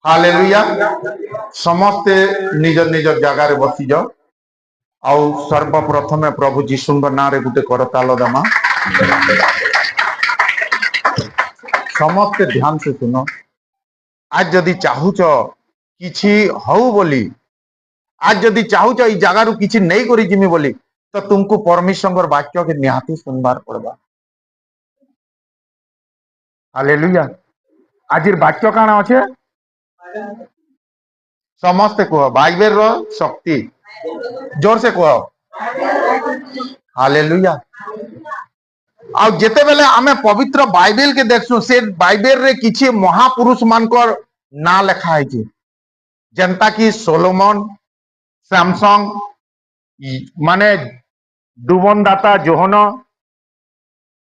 Hallelujah समस्ते निज निज जगार बसी जाओ आउ सर्वप्रथमे प्रभु जीशु ना रे गुटे करताल दमा समस्ते ध्यान से सुनो। आज जदि चाहूच किछि हऊ बोली आज जदि चाहूच ई जगार किछि नहीं करी जिमी बोली तो तुमको परमेश्वर वाक्य के निहाती सुनबार पड़बा। हालेलुया आज वाक्य काना अच्छे समस्ते कह बाइबल रो शक्ति जोर से कह हालेलुया। आ जेते बेले आमे पवित्र बाइबल के देखसु से बाइबल रे किछि महापुरुष मानकर ना लिखा है जनता की सोलोमन सैमसंग माने डुबन दाता जोहन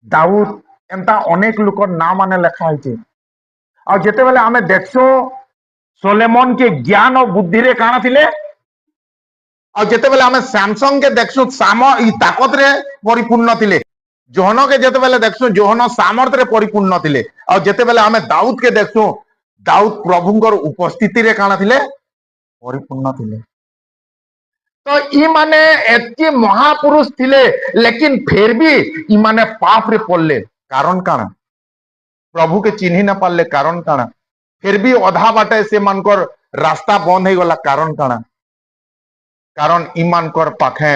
दाऊद एंता अनेक लोक ना माने लिखा है। आ जेते बेले आमे देखसु सोलोमन के ज्ञान और बुद्धि रे काना थिले और जेते बेले आमे सैमसंग के देखसु साम ई ताकत रे परिपूर्ण थिले। जोहन के जेते बेले देखसु जोहन सामर्थ रे परिपूर्ण थिले और जेते बेले आमे दाऊद के देखसु दाऊद प्रभुंकर उपस्थिति रे काना थिले परिपूर्ण थिले। तो ई माने एतकी महापुरुष थिले लेकिन फिर भी ई माने पाप रे पड़ले कारण काना प्रभु के चिन्ही ना पारले कारण काना फिर भी अधा बाटे से मानकर रास्ता बंद हो गला कारण काना कारण ईमानकर पाखे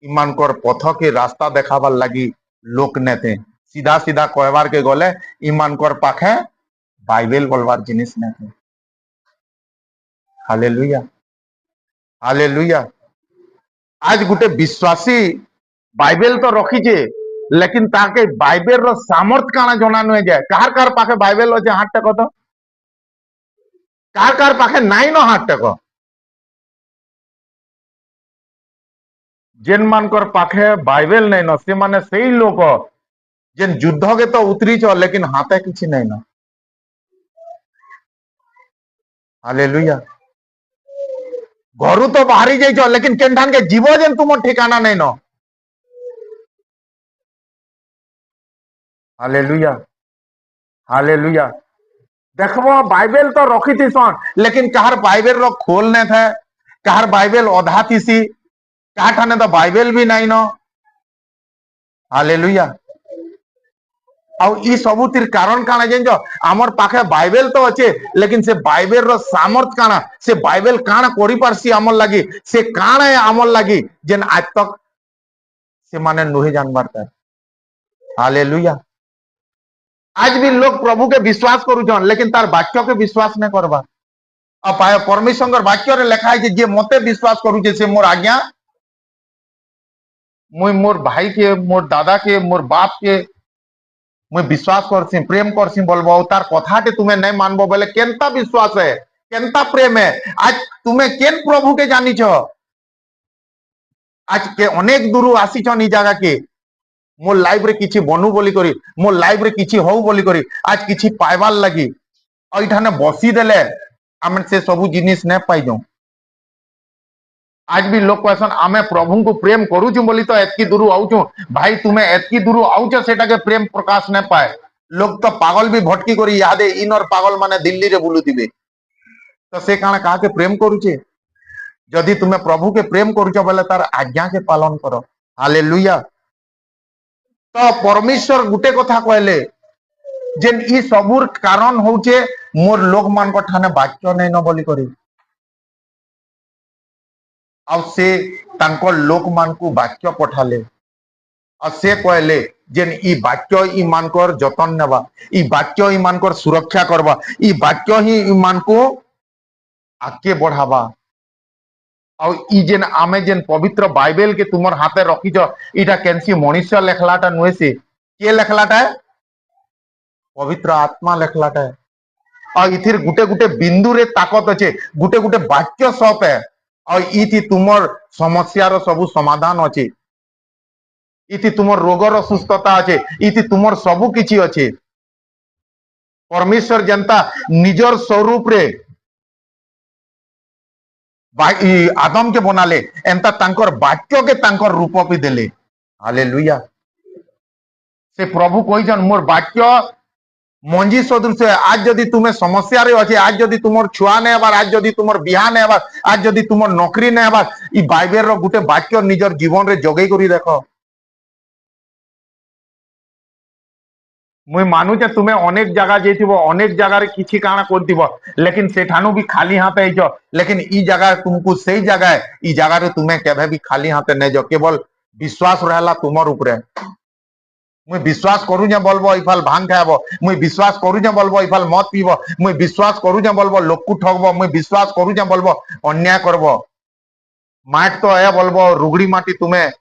ईमानकर पथ के रास्ता देखाबार लगी लोक ने थे सीधा सीधा कहबार के गले ईमानकर पाखे बाइबल बोलबार जिनिस ने थे। हालेलुया हालेलुया आज गुटे विश्वासी बाइबल तो रखीजे लेकिन ताके बाइबल रो सामर्थ काना जना नुए जाए कार कार पाखे बाइबल अच्छे हाथ टेक तो कार कार पाखे नाई न हाथ टेक जेन मानकर पाखे बाइबल नहीं न से माने सही लोक जेन युद्ध के तो उतरी छ लेकिन हाथे किछि नहीं न। हालेलुया घरु तो बाहरी जाई छ लेकिन केनठान के जीव जेन तुम ठिकाना नहीं न। हालेलुया हालेलुया देखबो बाइबल तो रखी थी सन लेकिन कहार बाइबल रो खोल ने थे कहार बाइबल अधा थीसी कहा ठाने तो बाइबल भी नहीं न। हालेलुया आउ ई सबुतिर कारण काना जेंजो हमर पाखे बाइबल तो अच्छे लेकिन से बाइबल रो सामर्थ काना से बाइबल काना करि पारसी हमर लागी से काना है हमर लागी जेन आज तक से माने नुहे जानबार ता। हालेलुया आज भी लोग प्रभु के विश्वास करूछन लेकिन तार वाक्य के विश्वास नहीं करबा। अब परमेश्वर वाक्य रे लिखा है जे मते विश्वास करूछे से मोर आज्ञा मुई मोर भाई के मोर दादा के मोर बाप के मुई विश्वास करसी प्रेम करसी बोलबो तार कथाटे तुम्हें नहीं मानबो बोले केनता विश्वास है केनता प्रेम है। आज तुम्हें केन प्रभु के जानी छ आज के अनेक दूर आसी छ नी जगह के मोर लाइफ रे किछि बनू बोली करी मोर लाइफ रे किछि होउ बोली करी आज किछि पाइबार लगी ओइठाने बसी देले आमे से सबु जिनिस ने पाई जाऊ। आज भी लोग कहसन आमे प्रभु को प्रेम करूछु बोली तो एतकी दूर आउछु भाई तुम्हें एतकी दूर आउछ सेटा के प्रेम प्रकाश ने पाए। लोग तो पागल भी भटकी करी यादे इन और पागल माने दिल्ली रे बुलुतिबे तो से काना कहा के प्रेम करूछे जदि तुम्हें प्रभु के प्रेम करूछ बोले तार आज्ञा के पालन करो। हालेलुया तो परमेश्वर गुटे कथा कहले जेन ई सबुर कारण होचे मोर लोक मान को ठाने वाक्य नहीं न बोली करी आ से तांको लोक मान को वाक्य पठाले आ से कहले जेन ई वाक्य ई मानकर जतन नेबा ई वाक्य ई मानकर सुरक्षा करबा ई वाक्य ही ई मान को आगे बढ़ावा। आ ई जेन आमे जेन पवित्र बाइबल के तुमर हाथे रखी छ इटा केनसी मनुष्य लेखलाटा नुहे से के लेखलाटा है पवित्र आत्मा लेखलाटा है। और इथिर गुटे गुटे बिंदु रे ताकत अच्छे गुटे गुटे वाक्य सप है और इति तुमर समस्या रो सबु समाधान अच्छे इति तुमर रोग रो सुस्थता अच्छे इति तुमर सबु किछि अच्छे। परमेश्वर जनता निजर स्वरूप रे आदम के बनाले एंता तांकर वाक्य के तांकर रूप भी देले। हालेलुया से प्रभु कहिजन मोर वाक्य मंजी सदृश आज जदि तुम्हें समस्या रे अच्छे आज जदि तुम छुआ नहीं हबार आज जदि तुम बिहा नहीं हबार आज जदि तुम नौकरी नहीं हबार ई बाइबल रो गुटे वाक्य निजर जीवन रे जगई करी देख मुई मानुचे तुम्हें अनेक जगह जेथिबो अनेक जगह रे किछि काना करथिबो लेकिन सेठानु भी खाली हाथ आइजो लेकिन ई जगह तुमको सही जगह ई जगह रे तुम्हें केभे भी खाली हाथ नहीं जो केवल विश्वास रहला तुमर ऊपर मुई विश्वास करू जे बोलबो इफाल भांग खाबो मुई विश्वास करू जे बोलबो इफाल मद पीबो मुई विश्वास करू जे बोलबो लोककु ठगबो मुई विश्वास करू जे बोलबो अन्याय करबो माट तो ए बोलबो रुगड़ी माटी तुम्हें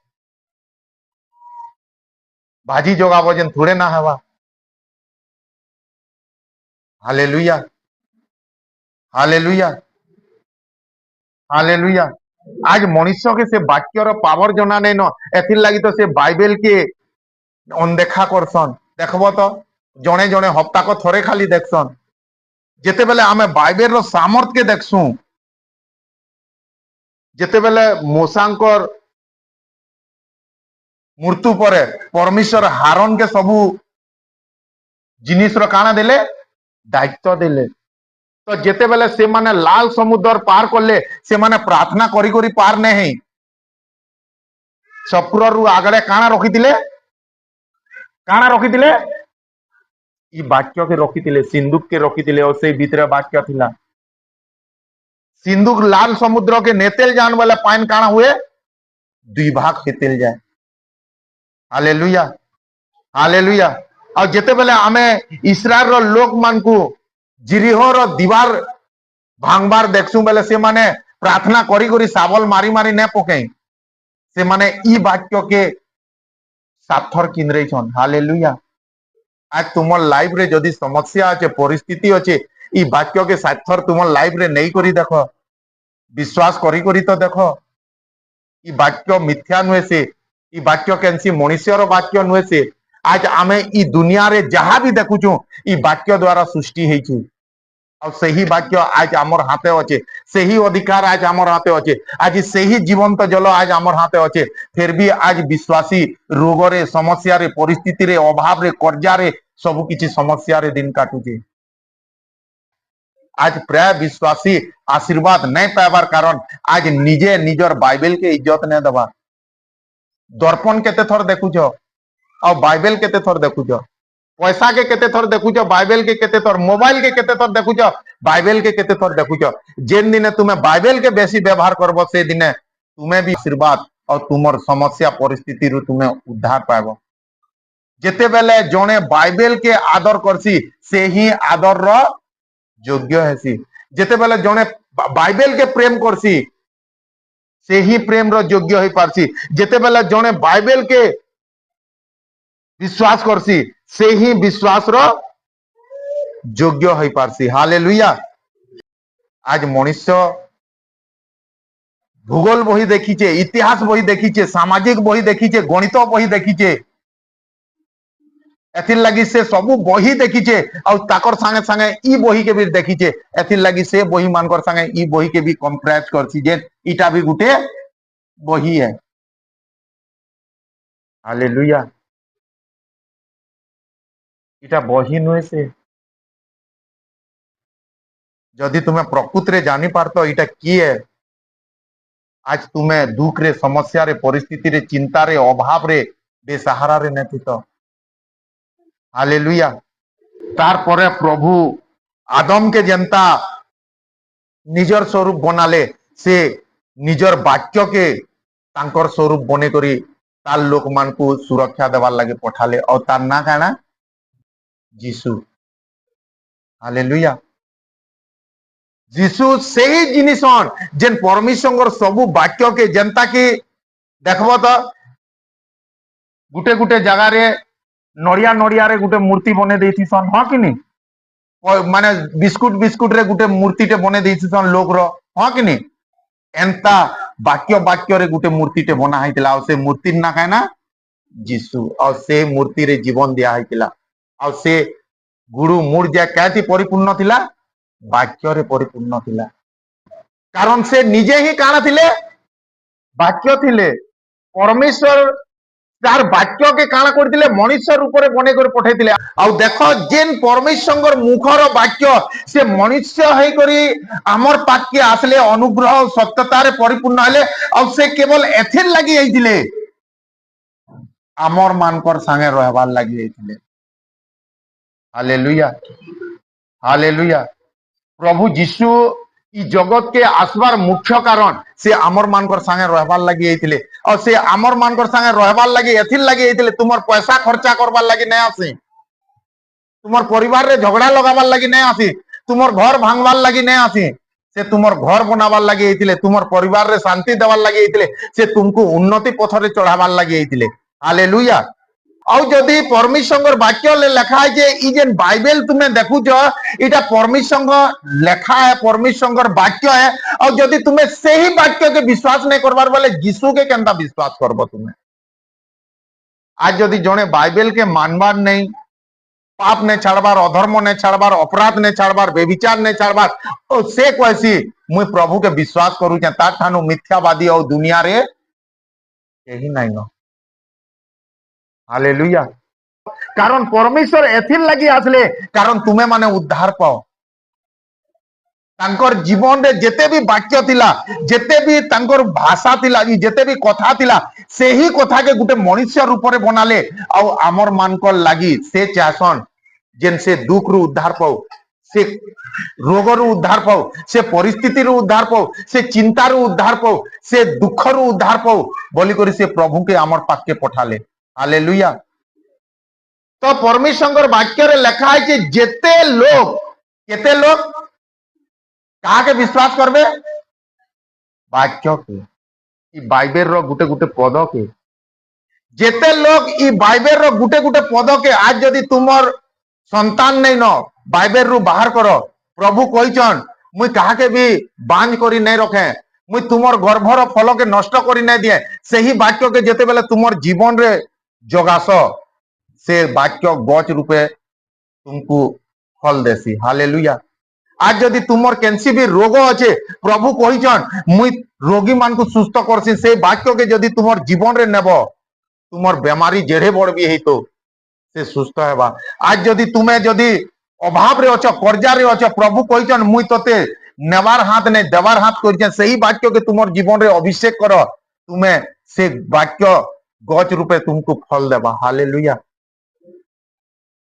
भाजी जोगाबो जेन थोड़े ना हवा हालेलुया हालेलुया हालेलुया आज मनुष्य के से वाक्यर पावर जना नहीं न एथिर लगी तो से बाइबल के अनदेखा करसन देखबो तो जने जने हप्ता को थरे खाली देखसन जेते बेले आमे बाइबल रो सामर्थ के देखसु जेते बेले मूसांकर मृत्यु परे परमेश्वर हारन के सबू जिनिस रो काना देले दायित्व देले तो जेते बेले से माने लाल समुद्र पार करले से माने प्रार्थना करी करी पार नहीं चक्र रु आगड़े काना रखिथिले काना रखिथिले ई वाक्य के रखिथिले सिंधुक के रखिथिले और से भीतर वाक्य थिला सिंधुक लाल समुद्र के नेतेल जान वाला पाइन काना हुए दुई भाग हेतेल जाए हालेलुया हालेलुया और जेते बेले आमे इस्राएल रो लोक मान को जिरिहो रो दीवार भांगबार देखसु बेले से माने प्रार्थना करी करी साबल मारी मारी ने पके से माने ई वाक्य के साथर किनरे छन हालेलुया आज तुमर लाइफ रे जदी समस्या আছে परिस्थिति আছে ई वाक्य के साथर तुमर लाइफ रे नहीं करी देखो विश्वास करी करी तो देखो ई वाक्य मिथ्या नुहे से ई वाक्य केनसी मनुष्यर वाक्य नुहे से आज आमे ई दुनिया रे जहां भी देखुछु ई वाक्य द्वारा सृष्टि हेछि और सही वाक्य आज आमर हाथे अच्छे सही अधिकार आज आमर हाथे अच्छे आज सही जीवंत जल आज आमर हाथे अच्छे फिर भी आज विश्वासी रोग रे समस्या रे परिस्थिति रे अभाव रे कर्जा रे सब किछि समस्या रे दिन काटुचे आज प्राय विश्वासी आशीर्वाद नहीं पाइबार कारण आज निजे निजर बाइबल के इज्जत नहीं देवा दर्पण केते थर देखुछ और बाइबल केते थर देखुछ पैसा के केते थर देखुछ बाइबल के केते थर मोबाइल के केते थर देखुछ बाइबल के केते थर देखुछ जेन दिने तुम्हें बाइबल के बेसी व्यवहार करबो से दिने तुम्हें भी आशीर्वाद और तुमर समस्या परिस्थिति रु तुम्हें उद्धार पाइबो जेते बेले जने बाइबल के आदर करसी से ही आदर रो योग्य हेसी जेते बेले जने बाइबल के प्रेम करसी से ही प्रेम रो योग्य होई पारसी जेते बेले जने बाइबल के विश्वास करसी से ही विश्वास रो योग्य होई पारसी हालेलुया आज मनुष्य भूगोल बही देखीचे इतिहास बही देखीचे सामाजिक बही देखीचे गणित बही देखीचे एथिर लगी से सबू बही देखीचे और ताकर संगे संगे ई बही के भी देखीचे एथिर लगी से बही मानकर संगे ई बही के भी कंपेयर करसी जे इटा भी गुटे बही है हालेलुया इटा बही नुहे से जदि तुम्हें प्रकृत रे जानी पारतो इटा की है आज तुम्हें दुख रे समस्या रे परिस्थिति रे चिंता रे अभाव रे बेसहारा रे नेतितो हालेलुया तार परे प्रभु आदम के जनता निजर स्वरूप बनाले से निजर वाक्य के तांकर स्वरूप बने करी तार लोक मान को सुरक्षा देवार लगे पठाले और तार ना काना जीसु हालेलुया जीसु से ही जिनिसन जेन परमेश्वर सबू वाक्य के जनता की देखबो तो गुटे गुटे जगह रे नड़िया नड़िया रे गुटे मूर्ति बने देती सन हाँ कि नहीं माने बिस्कुट बिस्कुट रे गुटे मूर्ति टे बने देती सन लोग रो हाँ कि नहीं एंता वाक्य वाक्य रे गुटे मूर्ति टे बना हैतिला और से मूर्ति ना काहे ना जीसु और से मूर्ति रे जीवन दिया हैतिला और से गुरु मूर जा कहती परिपूर्ण थिला वाक्य रे परिपूर्ण थिला कारण से निजे ही काना थिले वाक्य थिले परमेश्वर তার বাক্যকে কাଣା করিলে মনুষ্যর উপরে বনে করে পঠাইলে আউ দেখ যেন পরমেশ্বর মুখর বাক্য সে মনুষ্য হয়ে করি আমার পাখকে আসলে অনুগ্রহ সত্যতারে পরিপূর্ণ হলে আউ সে কেবল এথির লাগি যাইছিলে আমার মানকর সাঙ্গে রহবার লাগি যাইছিলে। Hallelujah hallelujah. प्रभु जीशु इ जगत के आसबार मुख्य कारण से आमर मानकर संगे रहबार लगी आइथिले और से आमर मानकर संगे रहबार लगी एथिर लगी आइथिले तुमर पैसा खर्चा करबार लगी नहीं आसी, तुमर परिवार रे झगड़ा लगाबार लगी नहीं आसी, तुमर घर भांगबार लगी नहीं आसी, से तुमर घर बनाबार लगी आइथिले, तुमर परिवार रे शांति देबार लगी आइथिले, से तुमको उन्नति पथ रे चढ़ाबार लगी आइथिले। हालेलुया। ଆଉ ଯଦି ପରମେଶ୍ୱରଙ୍କର ବାକ୍ୟ ଲେଖା ହେଇଛି ଇ ଯେନ୍ ବାଇବେଲ ତୁମେ ଦେଖୁଛ ଏଇଟା ପରମେଶ୍ୱରଙ୍କ ଲେଖା है, ପରମେଶ୍ୱରଙ୍କର ବାକ୍ୟ है। ଆଉ ଯଦି ତୁମେ ସେହି ବାକ୍ୟକେ ବିଶ୍ୱାସ नहीं करबार बोले यीशुके केनता विश्वास करबो तुमे। आज ଯଦି ଜଣେ ବାଇବେଲ के मानबार नहीं, पाप ने छाड़बार, अधर्म ने छाड़बार, अपराध ने छाड़बार, बेविचार ने छाड़बार और से कहसी मुई प्रभु के विश्वास करू छे तार ठानु मिथ्यावादी और दुनिया रे केही नहीं न। हालेलुया। कारण परमेश्वर एथिर लगी आसले कारण तुमे माने उद्धार पाओ। तांकर जीवन रे जेते भी वाक्य थिला, जेते भी तांकर भाषा थिला, जेते भी कथा थिला, सेही कथा के गुटे मनुष्य रूप रे बनाले आ आमर मानकर लगी से चाहसन जेन से दुख रु उद्धार पाओ, से रोग रु उद्धार पाओ, से परिस्थिति रु उद्धार पाओ, से चिंता रु उद्धार पाओ, से दुख रु उद्धार पाओ बोली करी से प्रभु के आमर पाक के पठाले। हालेलुया। तो परमेश्वर वाक्य रे लिखा है कि जेते लोग केते लोग कहा के विश्वास करबे वाक्य के ई बाइबल रो गुटे गुटे पद के जेते लोग ई बाइबल रो गुटे गुटे पद के आज यदि तुमर संतान नहीं न बाइबल रु बाहर करो प्रभु कहिचन मुई कहा के भी बांझ करी नहीं रखे, मुई तुमर गर्भर फल के नष्ट करी नहीं दिए, सही वाक्य के जेते बेले तुमर जीवन रे जगास से वाक्य गच रूपे तुमको फल देसी। हालेलुया। आज यदि तुमर केनसी भी रोग अच्छे प्रभु कहिचन मुई रोगी मान को सुस्थ करसी, से वाक्य के यदि तुमर जीवन रे नेब तुमर बेमारी जेड़े बड़ भी तो से सुस्थ हेबा। आज यदि तुमे यदि अभाव रे अछ, कर्जा रे अछ, प्रभु कहिचन मुई तते नेवार हाथ ने देवार हाथ करिचन, सही वाक्य के तुमर जीवन रे अभिषेक कर तुमे से वाक्य गच रूपे तुमको फल देबा। हालेलुया।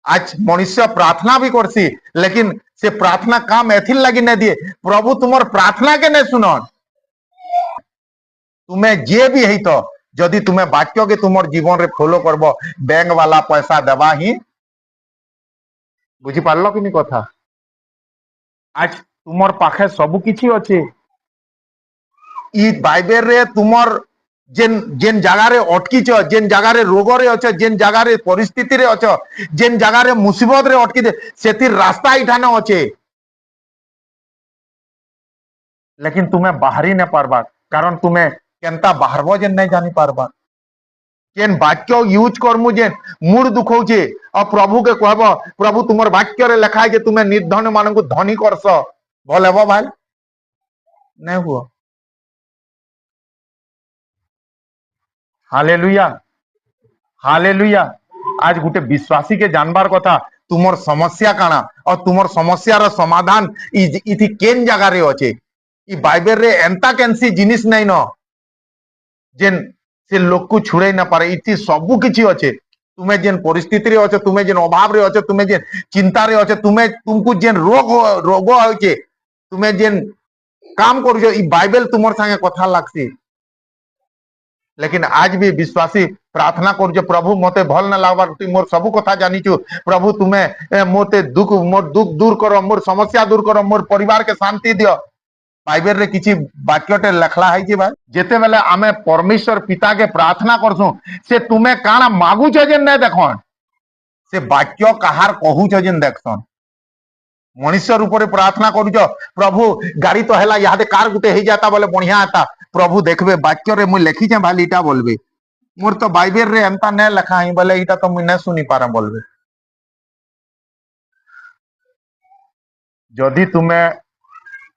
आज मनुष्य प्रार्थना भी करसी लेकिन से प्रार्थना काम एथिर लगी नहीं दिए प्रभु तुमर प्रार्थना के नहीं सुन, तुम्हें जे भी है तो जदि तुम्हें वाक्य के तुमर जीवन रे फॉलो करबो बैंक वाला पैसा देवा ही बुझी पारलो कि नहीं कथा। आज तुमर पाखे सब किछि अछि ई बाइबल रे तुमर जेन जेन जगह रे अटकी छ, जेन जगह रे रोग रे अछ, जेन जगह रे परिस्थिति रे अछ, जेन जगह रे मुसीबत रे अटकी दे सेति रास्ता इठाने अच्छे लेकिन तुम्हें बाहरी नहीं पारबा कारण तुम्हें केनता बाहरबो जेन नहीं जानी पारबा। जेन वाक्य यूज करमु जेन मूड दुखौचे और प्रभु के कहबो प्रभु तुमर वाक्य रे लिखा है कि तुम्हें निर्धन मानन को धनी करस भल हेबो भाई नहीं हुआ। Hallelujah hallelujah. आज गुटे विश्वासी के जानबार कथा तुमर समस्या काना और तुमर समस्या रो समाधान इथि केन जगह रे अछि। ई बाइबल रे एंता केनसी जिनिस नहीं न जेन से लोक को छुड़े ना पारे, इथि सब किछि अछि। तुम्हें जेन परिस्थिति रे अछि, तुम्हें जेन अभाव रे अछि, तुम्हें जेन चिंता रे अछि, तुम्हें तुमको जेन रोग होइछे, तुम्हें जेन काम करू ई बाइबल तुमर संगे कथा लागसी। लेकिन आज भी विश्वासी प्रार्थना करू प्रभु मते भल न लागबार तु मोर सब कथा जानिचु प्रभु तुम्हें मोते मोर दुख दूर करो, मोर समस्या दूर करो, मोर परिवार के शांति दियो। बाइबल रे किछि वाक्यटे लिखला है कि भाई जेते बेले आमे परमेश्वर पिता के प्रार्थना करसु से तुम्हें काना मागु छ जेन नै देखन से वाक्य कहार कहू छ जेन देखसन। मनुष्य रूप रे प्रार्थना करू छ प्रभु गाड़ी तो हैला यादे कार गुटे हे जाता बोले बढ़िया आता प्रभु देखबे वाक्य रे मु लिखी छे भाली इटा बोलबे मोर तो बाइबल रे एंता नै लिखा ही बोले इटा तो मु नै सुनी पारा बोलबे। जदि तुम्हें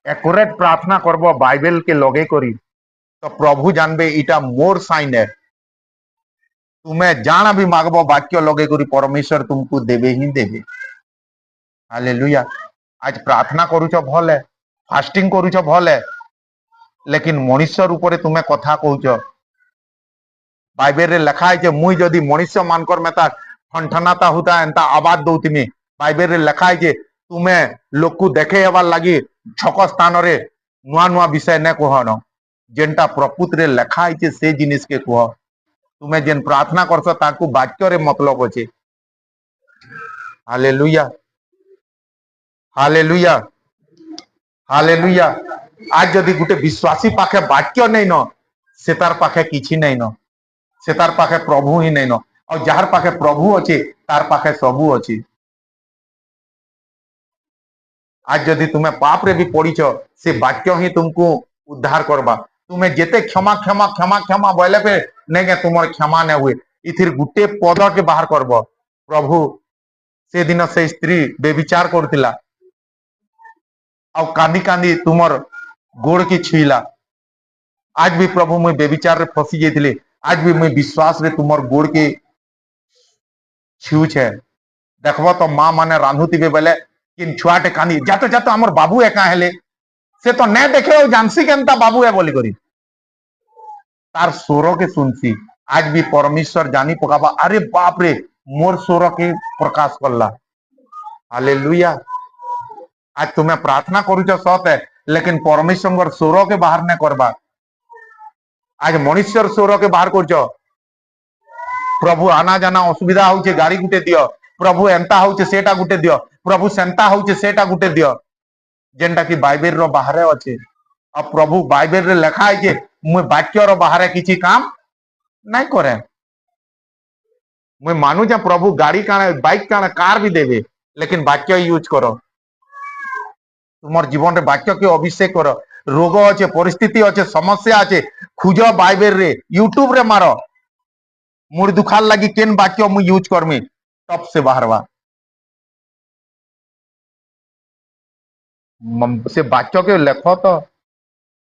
एक्यूरेट प्रार्थना करबो बाइबल के लगे करी तो प्रभु जानबे इटा मोर साइन है तुम्हें जाना भी मागबो वाक्य लगे करी परमेश्वर तुमको देवे ही देवे। हालेलुया। आज प्रार्थना करूच भल है, फास्टिंग करूच भल है, लेकिन मनुष्य रूप में तुम्हें कथा कहूच। बाइबल रे लिखा है मुई जदि मनुष्य मानकर मेता ठनठनाता होता एंता आवाज दौतिमी। बाइबल रे लिखा है तुम्हें लोक को देखे हेबार लगी छक स्थान रे नुआ नुआ विषय ने कहन, जेनटा प्रकृत रे लिखा है से जिनिस के कह। तुम्हें जेन प्रार्थना करछ ताकू वाक्य रे मतलब अच्छे। Hallelujah, hallelujah, hallelujah. आज जदि गुटे विश्वासी पाखे वाक्य नहीं न, से तार पाखे किछि नहीं न, से तार पाखे प्रभु ही नहीं न। और जार पाखे प्रभु अच्छे तार पाखे सबू अच्छे। आज जदि तुम्हें पाप रे भी पड़ीच, से वाक्य ही तुमको उद्धार करबा। तुम्हें जेते क्षमा क्षमा क्षमा क्षमा बोले पे नहीं के तुमर क्षमा न हुए, इथिर गुटे पद के बाहर करब। प्रभु से दिन से स्त्री बेविचार करथिला और कांदी कांदी तुमर गोड़ की छुईला। आज भी प्रभु मुई बेविचार रे फसी जाइथिले, आज भी मुई विश्वास रे तुमर गोड़ के छुछ है। देखबो तो मां माने रांधुतिबे बेले किन छुआटे कांदी जातो जातो हमर बाबू एका हेले, से तो ने देखे जानसी केनता बाबू है बोली करी तार स्वर के सुनसी। आज भी परमेश्वर जानी पकाबा, अरे बाप रे मोर स्वर के प्रकाश करला। हालेलुया। आज तुम्हें प्रार्थना करूच सत है, लेकिन परमेश्वर स्वर के बाहर ने करबा। आज मनुष्य स्वर के बाहर कर प्रभु आना जाना असुविधा होचे गाड़ी गुटे दियो, प्रभु एंता होचे सेटा गुटे दियो, प्रभु सेंता होचे सेटा गुटे दियो, जेनटा कि बाइबल रो बाहर अच्छे। अब प्रभु बाइबल रे लिखा है कि मुझे वाक्य रो बाहर किसी काम नहीं करे। मुझे मानु जा प्रभु गाड़ी काने बाइक काने कार भी देवे, लेकिन वाक्य यूज करो। तुमर जीवन रे वाक्य के अभिषेक करो। रोग अच्छे, परिस्थिति अच्छे, समस्या अच्छे, खुज बाइबल रे यूट्यूब रे मारो मुड़ दुखार लगी केन वाक्य मु यूज करमी टप से बाहरवा। से वाक्य के लेख तो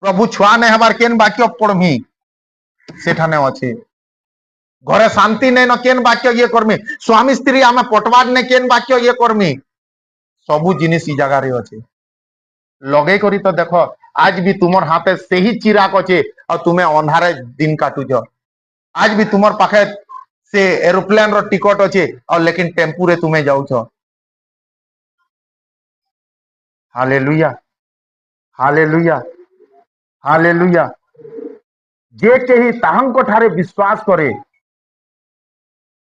प्रभु छुआ नहीं हबार केन वाक्य पढ़मी सेठाने अच्छे। घरे शांति नहीं न केन वाक्य ये करमी, स्वामी स्त्री आमे पटवार ने केन वाक्य ये करमी, सबू जिनिस ई जगह रे अच्छे। लगे करी तो देखो आज भी तुमर हाथे से ही चिराग अच्छे और तुम्हें अंधारे दिन काटुज। आज भी तुमर पाखे से एरोप्लेन रो टिकट अच्छे और लेकिन टेम्पू रे तुम्हें जाउछ। Hallelujah, hallelujah, hallelujah. जे केही ताहंको ठारे विश्वास करे।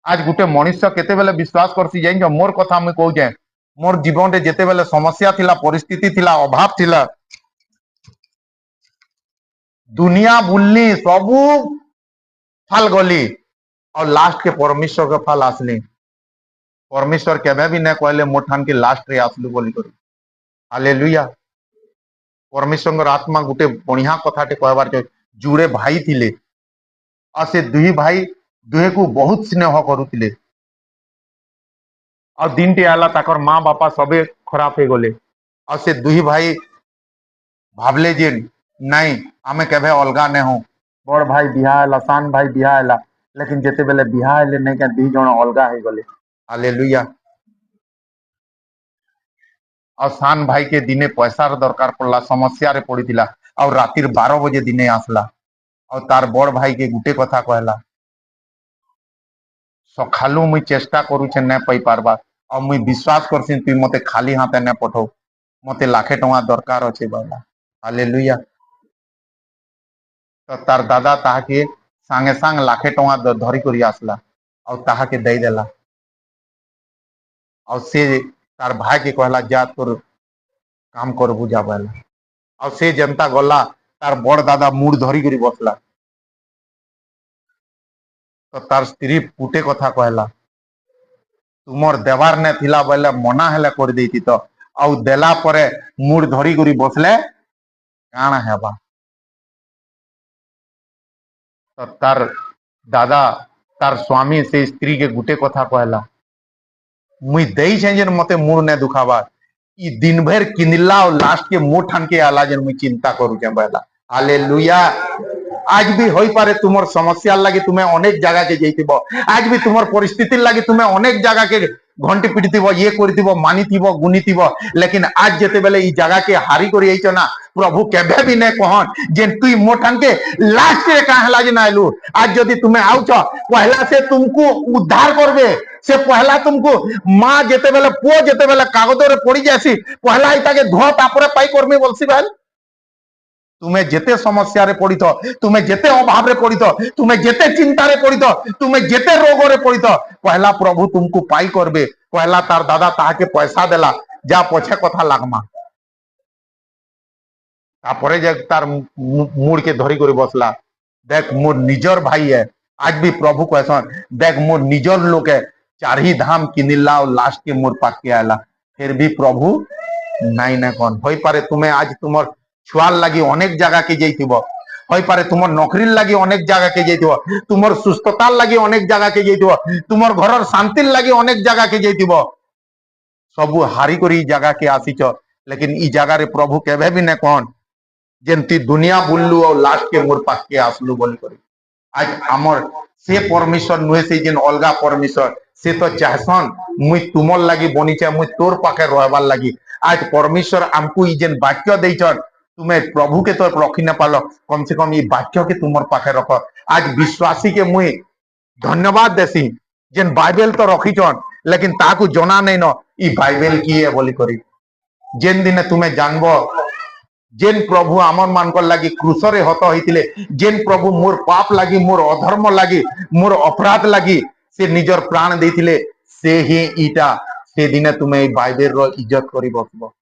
आज गुटे मनुष्य केते बेले विश्वास करसी जाइन जो मोर कथा मैं कहू जाए, मोर जीवन रे जेते बेले समस्या थिला, परिस्थिति थिला, अभाव थिला, दुनिया बुलनी सबू फल गली और लास्ट के परमेश्वर के फल आसली। परमेश्वर केबे भी ने कहले मोर ठान के लास्ट रे आसलु बोली करी। हालेलुया। परमेश्वर आत्मा गुटे बढ़िया कथाटे कहबार चाहे। जुड़े भाई थिले और से दुही भाई दुहे को बहुत स्नेह करुतिले और दिन टे आला ताकर माँ बापा सबे खराब हो गले और से दुही भाई भावले जे नहीं आमे केबे अलगा ने हो। बड़ भाई बिहा आला, सान भाई बिहा आला, लेकिन जेते बेले बिहा आले नहीं के दी जण अलगा हो गले। हालेलुया। और सान भाई के दिने पैसा दरकार पड़ला, समस्या रे पड़ी और रातिर 12 बजे दिने आसला और तार बड़ भाई के गुटे कथा कहला, सखालू मुई चेष्टा करूछे न पाई पारबा और मुई विश्वास करसी तुई मते खाली हाथे न पठो, मते लाखे टଙ୍କା दरकार अच्छे बाला। हालेलुया। तो तार दादा ताहाके सांगे सांग लाखे टଙ୍କା धरी करी आसला और ताहाके दे देला और से तार भाई के कहला जा तोर काम कर बुझा बाला और से जनता गला तार बड़ दादा मुड़ धरी करी बसला। तो तार स्त्री पुटे कथा कहला तुमर देवार ने थिला बोले मना हेले कर देती तो आउ देला परे मुड़ धरी करी बसले काना हेबा। तो तार दादा तार स्वामी से स्त्री के गुटे कथा कहला मुई देई छे जे मते मुड़ ने दुखाबा ई दिन भर किनिला और लास्ट के मुठ ठान के आला जे मुई चिंता करू जे बहला। हालेलुया। आज भी होई पारे तुमर समस्या लगी तुम्हें अनेक जगह के जाइतिबो आज भी तुमर परिस्थिति लगी तुम्हें अनेक जगह के घंटी पिटिथिबो ये करथिबो मानिथिबो गुनिथिबो लेकिन आज जेते बेले ई जगह के हारी करी आइछ ना प्रभु केबे भी ने कहन जे तुई मोठन के लास्ट रे काहला जे नाइलु आज जदी तुम्हें आउछ पहला से तुमको उद्धार करबे से पहला तुमको मां जेते बेले पुओ जेते बेले कागज रे पड़ी जासी पहला इता के धो तापरे पाई करमी बोलसी भाई तुम्हें जेते समस्या रे पड़ित तुम्हें जेते अभाव रे पड़ित तुम्हें जेते चिंता रे पड़ित तुम्हें जेते रोग रे पड़ित पहला प्रभु तुमको पाई करबे पहला तार दादा ताके पैसा देला जा पछे कथा लागमा तापरे जे तार मूड के धरी कर बसला देख मोर निजर भाई है आज भी प्रभु कहसन देख मोर निजर लोग है चार ही धाम किनिला और लास्ट के मोर पाक के आला फिर भी प्रभु नाई ना कौन होई पारे तुम्हें आज तुमर छुआर लगी अनेक जगह के जाइथिबो होई पारे तुमर नौकरी लगी अनेक जगह के जाइथिबो तुमर सुस्थता लगी अनेक जगह के जाइथिबो तुमर घरर शांति लगी अनेक जगह के जाइथिबो सबु हारी करी जगह के आसीच लेकिन ई जगह रे प्रभु केबे भी ने कौन जेंती दुनिया बुल्लू और लास्ट के मोर पाक के आसलू बोली करी आज हमर से परमेश्वर नुहे से जेन अलगा परमेश्वर से तो चाहसन मुई तुमर लगी बनीचे मुई तोर पाखे रहबार लगी आज परमेश्वर हमको ई जेन वाक्य देइछन तुम्हें प्रभु के तो रखी न पालो कम से कम ये वाक्य के तुमर पाखे रख आज विश्वासी के मुई धन्यवाद देसी जेन बाइबल तो रखीछन लेकिन ताकू जना नहीं न ई बाइबल की है बोली करी जेन दिन तुम्हें जानबो जेन प्रभु आमर मानकर लगी क्रूसरे हत होइतिले जेन प्रभु मोर पाप लगी मोर अधर्म लगी मोर अपराध लगी से निजर प्राण देथिले से ही ईटा से दिने तुम्हें बाइबल रो इज्जत करी बसबो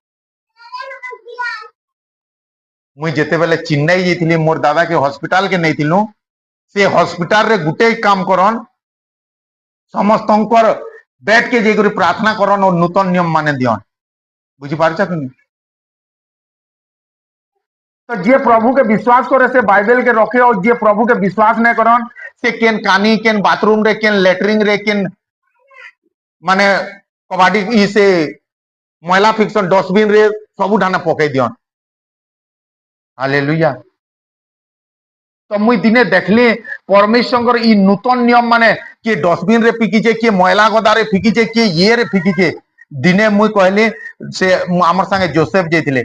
मुई जेते बेले चेन्नई जाइथिली मोर दादा के हॉस्पिटल के नैथिलु से हॉस्पिटल रे गुटे काम करन समस्तंकर बैठ के जेकरी प्रार्थना करन और नूतन नियम माने दियन बुझी पारछ कि तो जे प्रभु के विश्वास करे से बाइबल के रखे और जे प्रभु के विश्वास नहीं करन से केन कानी केन बाथरूम रे केन लेटरिंग रे केन माने कबाड़ी ई से मैला फिक्सन डस्टबिन रे सबु ढाना पकई दियन हालेलुया तो मुई दिने देखली परमेश्वर ई नूतन नियम माने कि डस्टबिन रे फिकीचे कि मैला गदा रे फिकीचे कि ये रे फिकीचे दिने मुई कहली से हमर संगे जोसेफ जैथिले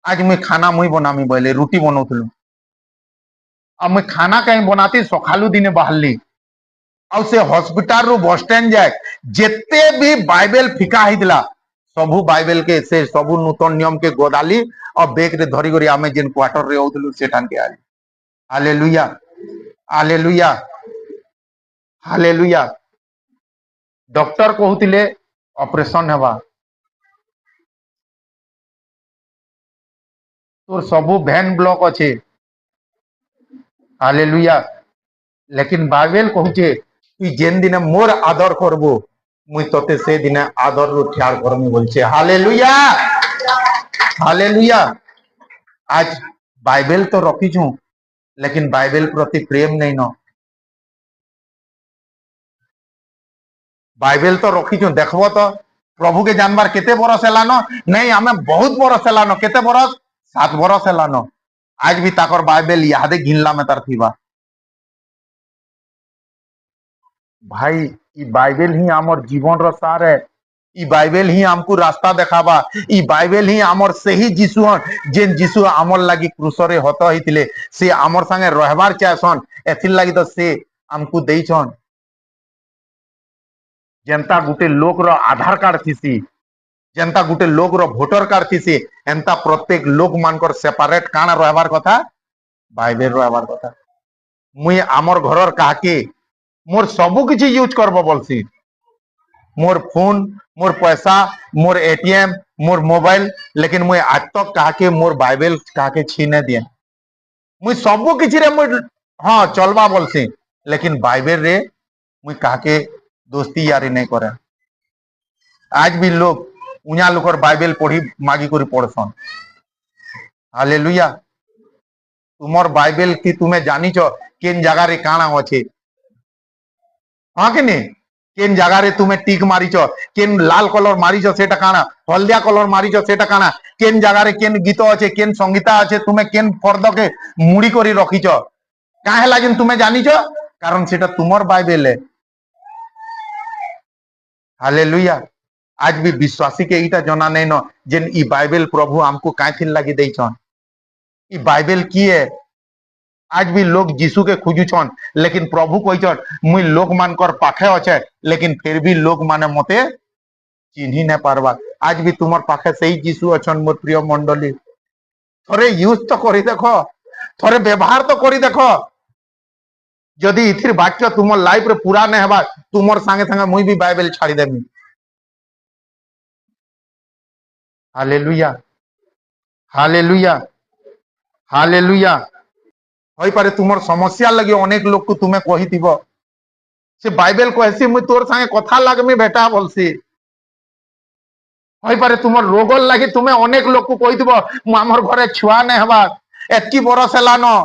आज मुई खाना मुई बनामी बोले रुटी बनौथलु अब मुई खाना कहीं बनाती सखालू दिने बाहरली और से हॉस्पिटल रु बस स्टैंड जाए जेते भी बाइबल फिका हितला सबु बाइबल के से सबु नूतन नियम के गोदाली और बेग रे धरी करी आमे जेन क्वार्टर रे होतलु सेठान के आली हालेलुया हालेलुया हालेलुया डॉक्टर कहउतिले ऑपरेशन हेबा तोर सबु भेन ब्लॉक अच्छे हालेलुया लेकिन बाइबल कहूचे तु जेन दिन मोर आदर करबो मुई तते से दिन आदर रु ठार करमी बोलछे हालेलुया हालेलुया आज बाइबल तो रखी छु लेकिन बाइबल प्रति प्रेम नहीं न बाइबल तो रखी छु देखबो तो प्रभु के जानबार केते बरस हेलानो नहीं हमें बहुत बरस हेलानो केते बरस 7 बरस हेलानो आज भी ताकर बाइबल यादे घिनला में तार थीबा भाई ई बाइबल ही आमर जीवन रो सार है ई बाइबल ही हमको रास्ता देखाबा ई बाइबल ही आमर सही जीसु हन जेन जीसु आमर लागी क्रूसरे हत होइतिले से आमर संगे रहबार चाहसन एथिल लागी तो से हमको देइछन जनता गुटे लोक रो आधार कार्ड थीसी जनता गुटे लोक रो वोटर कार्ड थीसी एंता प्रत्येक लोक मानकर सेपरेट काना रहबार कथा बाइबल रहबार कथा मुई आमर घरर काके मोर सबु किछि यूज करबो बोलसी मोर फोन मोर पैसा मोर एटीएम मोर मोबाइल लेकिन मुई आज तक काके मोर बाइबल काके छीने दिए मुई सबु किछि रे मुई हां चलबा बोलसी लेकिन बाइबल रे मुई काके दोस्ती यारी नहीं करे आज भी लोग उन्या लोकर बाइबल पढ़ी मागी करी पढ़सन हालेलुया तुमर बाइबल की तुम्हें जानिछो केन जगह रे काना होछे हाँ कि नहीं केन जगह रे तुम्हें टिक मारिछ केन लाल कलर मारिछ सेटा काना हलदिया कलर मारिछ सेटा काना केन जगह रे केन गीत अच्छे केन संगीता अच्छे तुम्हें केन फर्द के मुड़ी करी रखिछ क्या है जिन तुम्हें जानी छो कारण सेटा तुमर बाइबल है। हालेलुया। आज भी विश्वासी के इटा जना नहीं न जेन ई बाइबल प्रभु हमको काथिन लगी दे छन। ई बाइबल की है। आज भी लोग यीशु के खोजुछन लेकिन प्रभु कहछन मुई लोक मानकर पाखे अच्छे लेकिन फिर भी लोग माने मते चिन्ही न पारबा। आज भी तुमर पाखे सही यीशु अछन मोर प्रिय मंडली। थोड़े यूज तो करी देखो, थोड़े व्यवहार तो करी देखो। जदि इथिर वाक्य तुम लाइफ रे पूरा नहीं हेबा तुमर संगे संगे मुई भी बाइबल छाड़ी देमी। Hallelujah hallelujah hallelujah. होई पारे तुमर समस्या लगे अनेक लोग को तुम्हें कही दिबो से बाइबल कहसी मुई तोर संगे कथा लागमी बेटा बोलसी। होई पारे तुमर रोग लगी तुम्हें अनेक लोग को कही दिबो मु हमर घरे छुआ नहीं हेबा एतकी बरस हेलानो।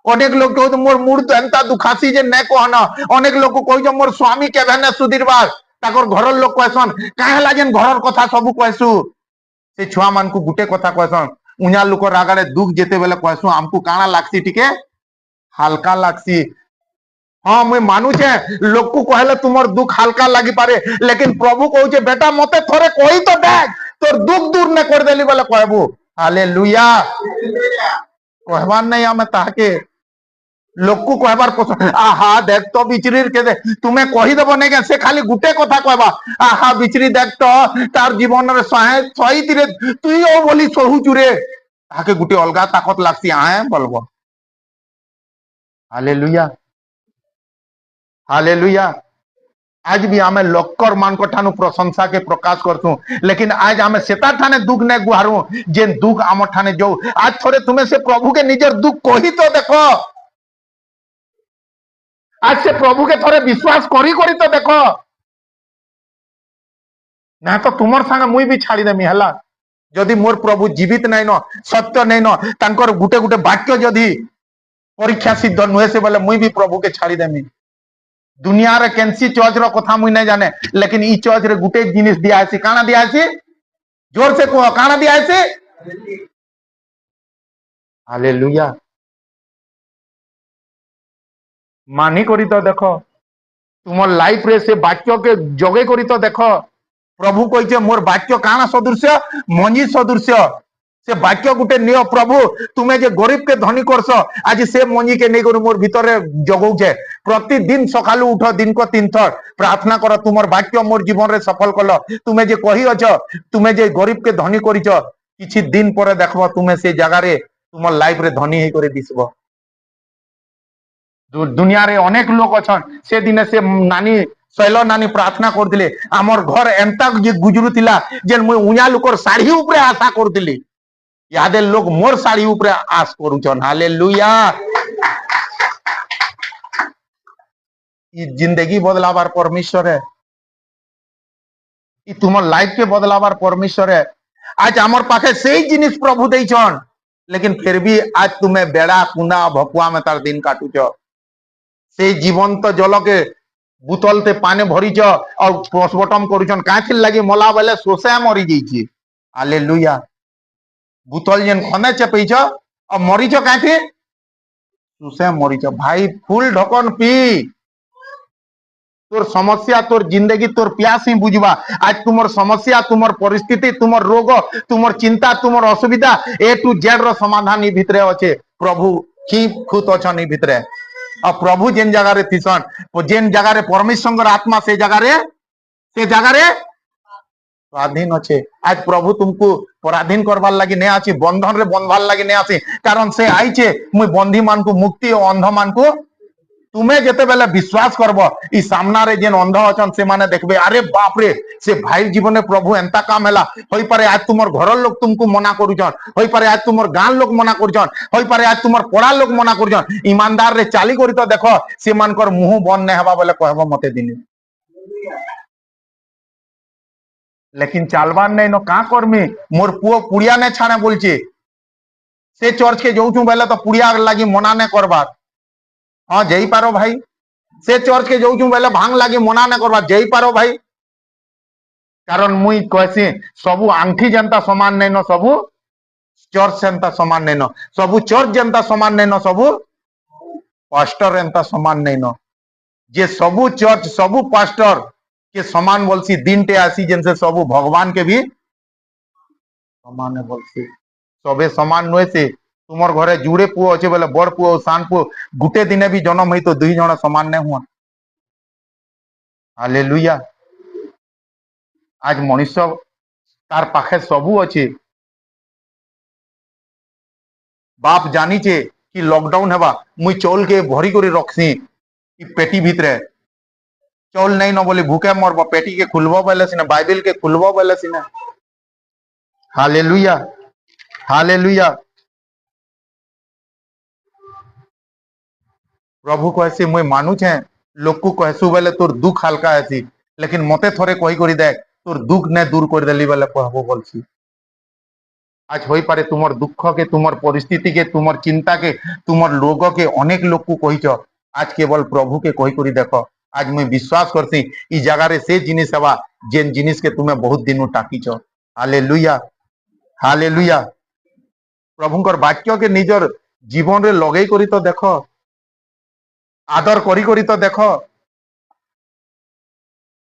अनेक लोग कहते मोर मूड एंता दुखासी जे नहीं कहना। अनेक लोग को कह मोर स्वामी केबे ने सुधीरबार ताकर घर लोग कहसन काहेला जेन घर कथा सब कहसु से छुआ मान को गुटे कथा कहसन उन्या लोकर आगरे दुख जेते बेले कहसु हमको काना लागसी टिके हल्का लागसी। हाँ मुई मानु छे लोग को कहले तुमर दुख हल्का लागी पारे लेकिन प्रभु कहूचे बेटा मते थोड़े कही तो देख तोर दुख दूर ने कर देली बेले कहबू। हालेलुया। कहबार नहीं हमें ताके लोक को कहबार पसंद आहा देख तो बिचरीर के दे तुम्हें कही देव नहीं से खाली गुटे कथा कहबा आहा बिचरी देख तो तार जीवन रे सही तीरे तुई ओ बोली सहुचु रे ताके गुटे अलगा ताकत लागसी आए बोलबो। Hallelujah hallelujah. आज भी आमे लोकर मान को ठानु प्रशंसा के प्रकाश करतु लेकिन आज आमे सेता ठाने दुख ने गुहारू जेन दुख आम ठाने जो आज थोड़े तुम्हें से प्रभु के निजर दुख कही तो देखो। आज से प्रभु के थोड़े विश्वास करी करी तो देखो ना तो तुमर संगे मुई भी छाड़ी देमी हला। जदि मोर प्रभु जीवित नहीं न सत्य नहीं न तांकर गुटे गुटे वाक्य जदि परीक्षा सिद्ध नुहे से बोले मुई भी प्रभु के छाड़ी देमी। दुनिया रे केनसी चर्च रो कथा मुई नहीं जाने लेकिन ई चर्च रे गुटे जिनिस दिया आसी काना दिया आसी जोर से कहो काना दिया आसी। हालेलुया। मानी करी तो देखो तुम लाइफ रे से वाक्य के जगे करी तो देखो। प्रभु कहिचे मोर वाक्य काना सदृश्य मंजी सदृश्य से वाक्य गुटे नियो प्रभु तुम्हें जे गरीब के धनी करस आज से मंजी के नहीं कर मोर भीतर जगौचे प्रतिदिन सकालू उठ दिन को 3 थर प्रार्थना कर तुमर वाक्य मोर जीवन रे सफल कल तुम्हें जे कही अछ तुम्हें जे गरीब के धनी करिछ किछि दिन पर देखबो तुम्हें से जगह रे तुमर लाइफ रे धनी हे करे दिसबो। दुनिया रे अनेक लोग अछन से दिन से नानी शैल नानी प्रार्थना करथिले हमर घर एंता गुजरू थिला जेन मुई उन्या लोकर साड़ी ऊपर आशा करथिली यादे लोग मोर साड़ी ऊपर आस करूछन। हालेलुया। ई जिंदगी बदलावार परमेश्वर है ई तुमर लाइफ के बदलावार परमेश्वर है। आज हमर पाखे सही जिनिस प्रभु देइछन लेकिन फिर भी आज तुम्हें बेड़ा कुना भकुआ में तार दिन काटुछ से जीवंत जल के बुतल ते पानी भरीच और पोस्टमार्टम करूछन काथि लगी मला बेले सोसे मरी जाइछि। हालेलुया। बुतल जेन खने चपैछ और मरीच काथि सोसे मरीच भाई फुल ढकन पी तोर समस्या तोर जिंदगी तोर प्यास ही बुझवा। आज तुमर समस्या तुमर परिस्थिति तुमर रोग तुमर चिंता तुमर असुविधा ए टू जेड रो समाधान ई भितरे अछि प्रभु की खुद अछन ई भितरे और प्रभु जेन जगह रे थिसन जेन जगह रे परमेश्वर आत्मा से जगह रे स्वाधीन अच्छे। आज प्रभु तुमको पराधीन करवार लगी नहीं आछि बंधन रे बंधवार लगी नहीं आछि कारण से आइछे मुई बंधी मान को मुक्ति और अंध मान को तुम्हें जेते बेले विश्वास करबो ई सामना रे जेन अंध अछन से माने देखबे अरे बाप रे से भाई जीवन में प्रभु एंता काम हैला होई पारे आज तुमर घर लोग तुमको मना करूछन होई पारे आज तुमर गां लोग मना करूछन होई पारे आज तुमर पड़ा लोग मना करूछन ईमानदार रे चाली करी तो देखो से मानकर मुंह बंद नहीं हवा बोले कहबो मते दिने लेकिन चालबान नहीं न का करमी मोर पुओ पुड़िया ने छाने बोलछे से चर्च के जाऊछु बेले तो पुड़िया लागी मना ने करबार हाँ जई पारो भाई से चर्च के जाऊछु बेले भांग लागी मना ने करबार जई पारो भाई कारण मुई कहसी सबु आंठी जनता समान नहीं न सबु चर्च जनता समान नहीं न सबु चर्च जनता समान नहीं न सबु पास्टर एंता समान नहीं न जे सबू चर्च सबू पास्टर के समान बोलसी दिन टे आसी जेन से सबू भगवान के भी समान बोलसी सबे समान नुहे से तुमर घरे जुड़े पुओ अच्छे बोले बड़ पुओ सान पुओ गुटे दिने भी जन्म हुई तो दुई जन समान नहीं हुआ हालेलुया आज मनुष्य तार पाखे सबू अच्छे बाप जानीचे कि लॉकडाउन हेबा मुई चौल के भरी कर रखसी पेटी भितरे चौल नहीं न बोली भूखे मरब पेटी के खुलबो बोले सिने बाइबल के खुलबो बोले सिने हालेलुया हालेलुया प्रभु कहसी मुई मानु छे लोक को कहसु बोले तोर दुख हल्का है लेकिन मते थोड़े कही कर देख तोर दुख ने दूर कर देली बोले कहबो बोलसी आज हो पारे तुमर दुख के तुमर परिस्थिति के तुमर चिंता के तुमर लोग के अनेक लोग को कही आज केवल प्रभु के कही कर देख आज मुई विश्वास करसी ई जगह रे से जिनिस हवा जेन जिनिस के तुम्हें बहुत दिन टाकीच हालेलुया हालेलुया प्रभुंकर वाक्य के निजर जीवन रे लगई करी तो देख आदर करी तो देख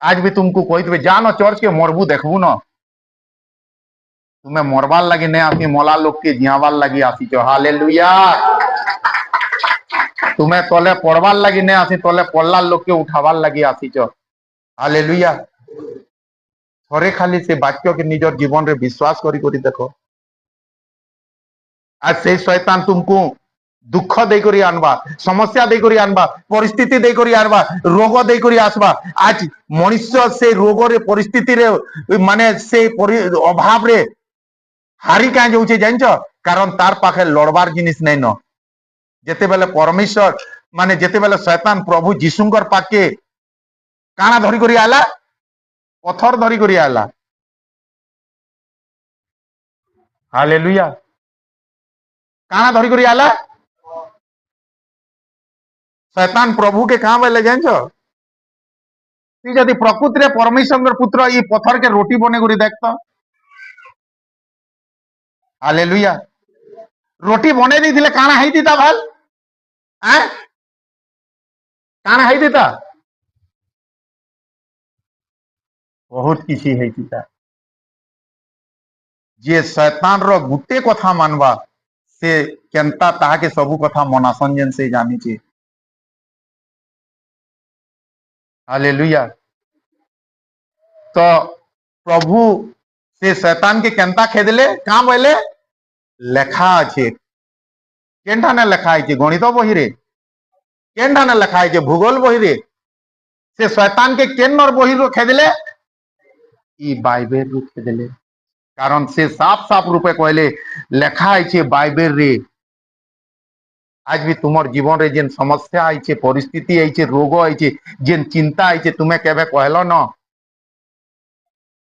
आज भी तुमको कही जान चर्च के मरबू देखबू न तुम्हें मरबार लगी नहीं आसी मला लोग के जियाबार लगी आसीच हालेलुया तुम्हें तले पड़बार लगी नहीं आसी तले पड़ला लोग के उठाबार लगी आसीच हालेलुया थोड़े खाली से वाक्य के निजर जीवन रे विश्वास करी देखो आज से शैतान तुमको दुख देकर आनबा समस्या देकर आनबा परिस्थिति देकर आनबा रोग देकर आसबा आज मनुष्य से रोग रे परिस्थिति रे माने से अभाव रे हारी क्या जाऊे जानच कारण तार पाखे लड़बार जिनिस नहीं न जेते बेले परमेश्वर माने जेते बेले शैतान प्रभु जीशुंकर पाके काना धरी करी आला पत्थर धरी करी आला हालेलुया काना धरी करी आला शैतान प्रभु के कहाँ बेले जानच यदि प्रकृति रे परमेश्वर पुत्र ये पत्थर के रोटी बने करी देखता हालेलुया रोटी बने दी थिले काना है दीता भाल काना है दीता बहुत किसी है दीता जे शैतान रो गुटे कथा मानवा से केनता ताहा के सबु कथा मनासन जेन से जानी छे हालेलुया तो प्रभु से शैतान के केनता खेदले कहाँ बोले लेखा আছে केनठाने लेखा है गणित बही रे केनठाने लेखा है भूगोल बही रे से शैतान के केनर बही रो खेदले ई बाइबल रो खेदले कारण से साफ साफ रूपे कहले लेखा है बाइबल रे आज भी तुमर जीवन रे जेन समस्या है परिस्थिति है रोग है जेन चिंता है तुम्हें केबे कहलो न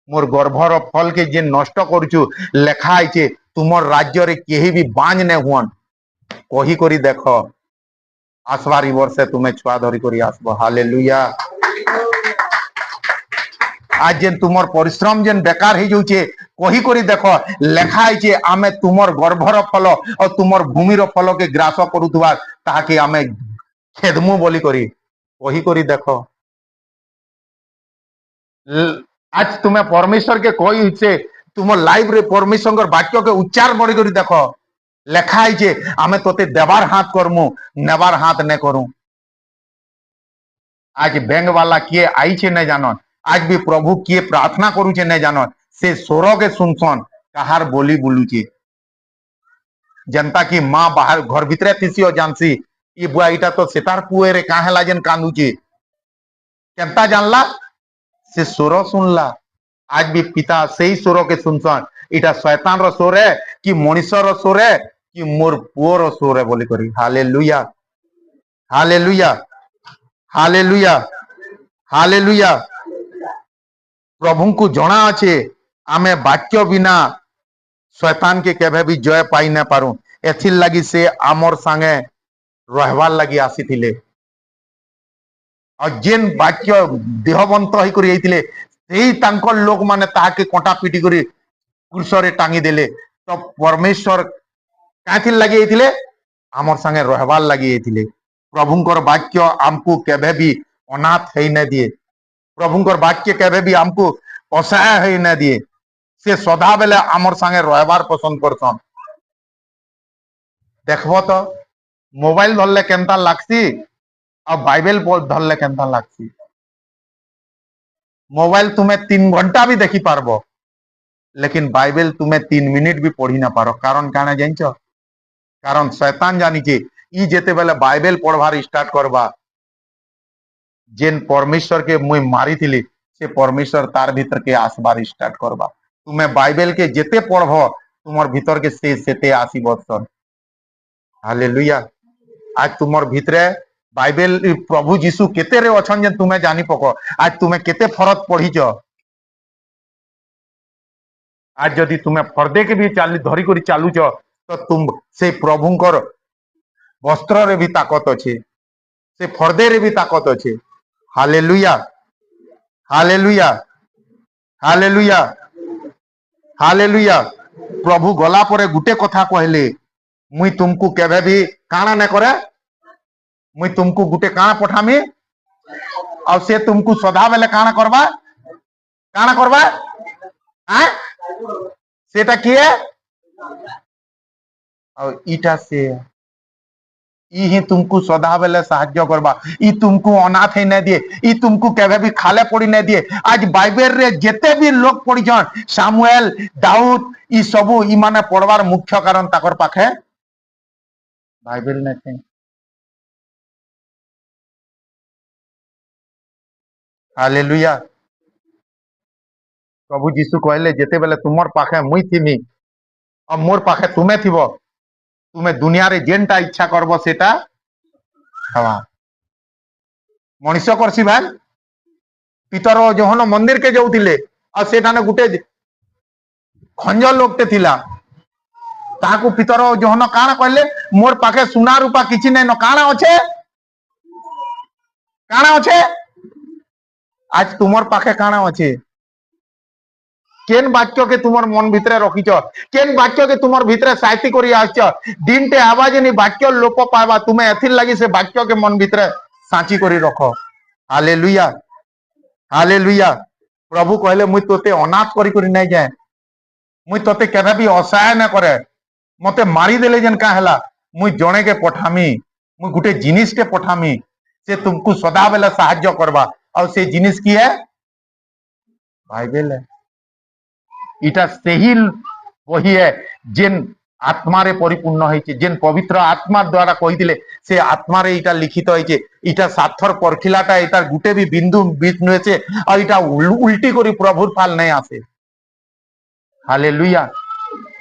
मोर गर्भर फल के जे नष्ट करुचु लेखा है तुमर राज्य रे केही भी बांझ ने हुन कही करी देख आसबारी वर्षे तुम्हें छुआ धरी करी आसबो हालेलुया आज जेन तुमर परिश्रम जेन बेकार हो जाउछे कही करी देख लेखा है आमे तुमर गर्भर फल और तुमर भूमिर फल के ग्रास करुथुवा ताहाके आमे खेदमु बोली करी कही करी देख आज तुम्हें परमेश्वर के कही से तुम लाइफ रे परमेश्वर वाक्य के उच्चार बड़ी करी देख लेखा है आमे तोते देवार हाथ करमु नेबार हाथ ने करू आज बैंक वाला किए आई छे नहीं जानन आज भी प्रभु किए प्रार्थना करूचे नहीं जानन से स्वर के सुनसन कहार बोली बोलुचे जनता की माँ बाहर घर भितरे थीसी और जानसी ये बुआ इटा तो सेतार पुए रे काहेला जेन कांदुचे केनता जानला से स्वर सुनला आज भी पिता से ही स्वर के सुनसन इटा शैतान रो स्वर है कि मनुष्य रो स्वर है कि मोर पुओ रो स्वर है बोली करी हालेलुया हालेलुया हालेलुया हालेलुया प्रभु को जना अच्छे आमे वाक्य बिना शैतान के केबे भी जय पाई न पारू एथिर लगी से आमर संगे रहबार लगी आसी थिले और जेन वाक्य देहबंत होई करी आइथिले सेही तांकर लोक माने ताहाके कोटा पिटी करी कुर्सरे टांगी देले तो परमेश्वर काथिर लगी आइथिले आमर संगे रहबार लगी आइथिले प्रभुंकर वाक्य आमको केबे भी अनाथ है न दिए, प्रभुंकर वाक्य केबे भी आमको असहाय है न दिए, से सदा बेले आमर संगे रहबार पसंद करसन। देखबो तो मोबाइल धरले केनता लागसी और बाइबल धरले केनता लागसी। मोबाइल तुम्हें 3 घंटा भी देखी पारबो, लेकिन बाइबल तुम्हें 3 मिनिट भी पढ़ी ना पारो। कारण काना जानछ? कारण शैतान जानी जे ई जेते बेले बाइबल पढ़वार स्टार्ट करबा, जेन परमेश्वर के मुई मारी थिली से परमेश्वर तार भीतर के आसबार स्टार्ट करबा। तुम्हें बाइबल के जेते पढ़बो तुमर भीतर के से सेते आसी बसन। हालेलुया। आज तुमर भितरे बाइबल प्रभु जीशु केते रे अछन जे तुम्हें जानी पको। आज तुम्हें केते फरक पढ़ीच। आज जदि तुम्हें फर्दे के भी चाली धरी करी चालुच तो तुम से प्रभुंकर वस्त्र रे भी ताकत अच्छे, से फर्दे रे भी ताकत अच्छे। Hallelujah, hallelujah, hallelujah, hallelujah. प्रभु गला परे गुटे कथा कहले, मुई तुमको केबे भी काना न करे, मुई तुमको गुटे काना पठामी और से तुमको सदा बेले काना करबा, काना करबा हां सेटा किए और इटा से ई ही तुमको सदा बेले साहाय्य करबा। ई तुमको अनाथ है न दिए, ई तुमको केबे भी खाले पड़ी न दिए। आज बाइबल रे जेते भी लोग पढ़िछन सामुएल दाऊद ई सबु ई माने पढ़वार मुख्य कारण ताकर पाखे बाइबल ने थे। हालेलुया। प्रभु जीशु कहले जेते बेले तुमर पाखे मुई थिमी और मोर पाखे तुमे थिबो, तुम्हें दुनिया रे जेनटा इच्छा करबो सेटा हवा। मनुष्य करसी भाई पितर जोहन मंदिर के जाउथिले और सेठाने गुटे खंज लोकटे थिला, ताहाको पितर जोहन काना कहले मोर पाखे सुना रूपा किछि नै न, काना अछे, काना अछे। आज तुमर पाखे काना अछे? केन वाक्य के तुमर मन भितरे रखिछ, केन वाक्य के तुमर भितरे साइती करी आछछ। दिनटे आवाज नि वाक्य लोप पावा, तुमे एथिर लागि से वाक्य के मन भितरे साची करी रखो। Hallelujah, hallelujah. प्रभु कहले मुई तोते अनाथ करी करी नै जाए, मुई तोते केबे भी असहाय न करे। मते मारी देले जन का हला, मुई जणे के पठामी, मुई गुटे जिनिस के पठामी, से तुमको सदा बेले साहाय्य करबा। और से जिनिस की है? बाइबल है। इटा सही वही है जेन आत्मा रे परिपूर्ण है, जेन पवित्र आत्मा द्वारा कही से आत्मा रे इटा लिखित है। इटा साथर परखिलाटा इटार गुटे भी बिंदु बीच नुए और इटा उल्टी करी प्रभुर फाल नहीं आसे। हालेलुया।